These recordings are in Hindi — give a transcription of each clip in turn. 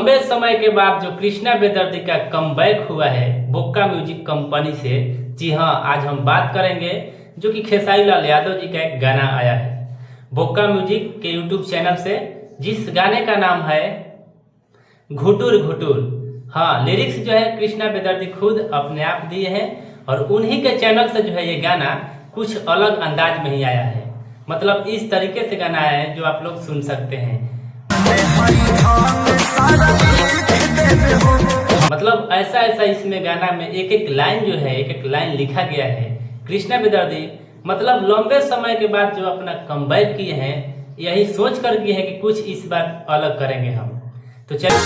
लंबे समय के बाद जो कृष्णा बेदर्दी का कमबैक हुआ है बोका म्यूजिक कंपनी से। जी हाँ, आज हम बात करेंगे जो कि खेसारी लाल यादव जी का एक गाना आया है बोका म्यूजिक के यूट्यूब चैनल से, जिस गाने का नाम है घुटुर घुटुर। हाँ, लिरिक्स जो है कृष्णा बेदर्दी खुद अपने आप दिए हैं और उन्हीं के चैनल से जो है ये गाना कुछ अलग अंदाज में ही आया है। मतलब इस तरीके से गाना आया है जो आप लोग सुन सकते हैं। मतलब ऐसा ऐसा इसमें गाना में एक एक लाइन जो है, एक एक लाइन लिखा गया है। कृष्णा बेदर्दी मतलब लंबे समय के बाद जो अपना कमबैक किए हैं, यही सोच कर किए हैं कि कुछ इस बार अलग करेंगे हम। तो चलिए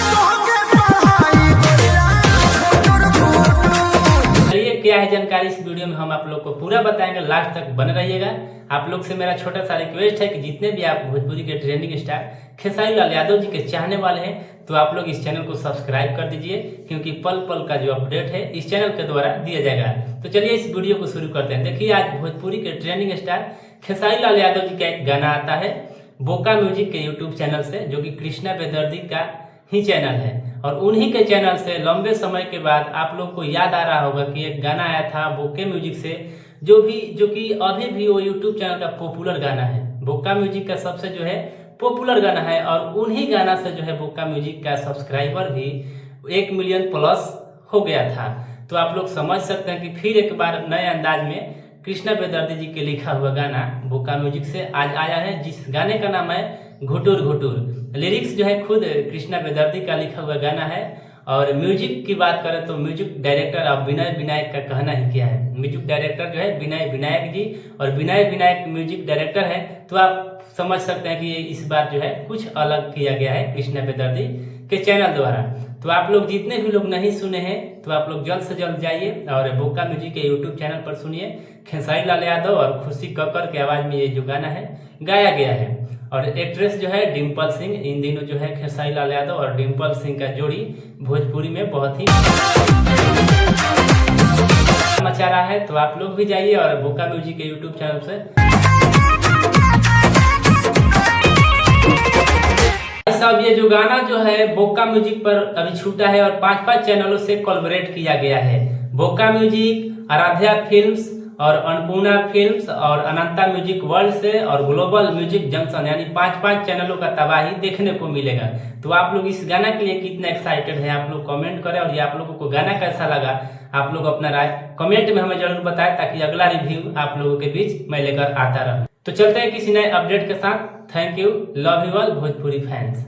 क्या है जानकारी इस वीडियो में हम आप लोग को पूरा बताएंगे, लास्ट तक बने रहिएगा। आप लोग से मेरा छोटा सा रिक्वेस्ट है कि जितने भी आप भोजपुरी के ट्रेंडिंग स्टार खेसारी लाल यादव जी के चाहने वाले हैं तो आप लोग इस चैनल को सब्सक्राइब कर दीजिए, क्योंकि पल पल का जो अपडेट है इस चैनल के द्वारा दिया जाएगा। तो चलिए इस वीडियो को शुरू करते हैं। देखिए, आज भोजपुरी के ट्रेंडिंग स्टार खेसारी लाल यादव जी का एक गाना आता है बोका म्यूजिक के यूट्यूब चैनल से, जो कि कृष्णा बेदर्दी का ही चैनल है। और उन्हीं के चैनल से लंबे समय के बाद आप लोग को याद आ रहा होगा कि एक गाना आया था बोके म्यूजिक से, जो कि अभी भी वो यूट्यूब चैनल का पॉपुलर गाना है। बोका म्यूजिक का सबसे जो है पॉपुलर गाना है और उन्हीं गाना से जो है बोका म्यूजिक का सब्सक्राइबर भी 1 मिलियन प्लस हो गया था। तो आप लोग समझ सकते हैं कि फिर एक बार नए अंदाज में कृष्णा बेदर्दी जी के लिखा हुआ गाना बोका म्यूजिक से आज आया है, जिस गाने का नाम है घुटुर घुटुर। लिरिक्स जो है खुद कृष्णा बेदर्दी का लिखा हुआ गाना है। और म्यूजिक की बात करें तो म्यूजिक डायरेक्टर अब विनय विनायक का कहना ही क्या है। म्यूजिक डायरेक्टर जो है विनय विनायक जी, और विनय विनायक म्यूजिक डायरेक्टर है। तो आप समझ सकते हैं कि ये इस बार जो है कुछ अलग किया गया है कृष्णा बेदर्दी के चैनल द्वारा। तो आप लोग जितने भी लोग नहीं सुने हैं तो आप लोग जल्द से जल्द जाइए और बोका म्यूजिक के यूट्यूब चैनल पर सुनिए। खेसारी लाल यादव और खुशी कक्कर के आवाज में ये जो गाना है गाया गया है। और एक्ट्रेस जो है डिम्पल सिंह, इन दिनों जो है खेसारी लाल यादव और डिम्पल सिंह का जोड़ी भोजपुरी में बहुत ही मचा रहा है। तो आप लोग भी जाइए और बोका म्यूजिक के यूट्यूब चैनल से सब ये जो गाना जो है बोका म्यूजिक पर अभी छूटा है और 5-5 चैनलों से कोलैबोरेट किया गया है। बोका म्यूजिक, आराध्या फिल्म्स और अन्नपूर्णा फिल्म्स और अनंता म्यूजिक वर्ल्ड से और ग्लोबल म्यूजिक जंक्शन, यानी 5-5 चैनलों का तबाही देखने को मिलेगा। तो आप लोग इस गाना के लिए कितना एक्साइटेड है आप लोग कमेंट करें, और ये आप लोगों को गाना कैसा लगा आप लोग अपना राय कमेंट में हमें जरूर बताएं, ताकि अगला रिव्यू आप लोगों के बीच मैं लेकर आता रहूं। तो चलते हैं किसी नए अपडेट के साथ। Thank you, love you all Bhojpuri fans.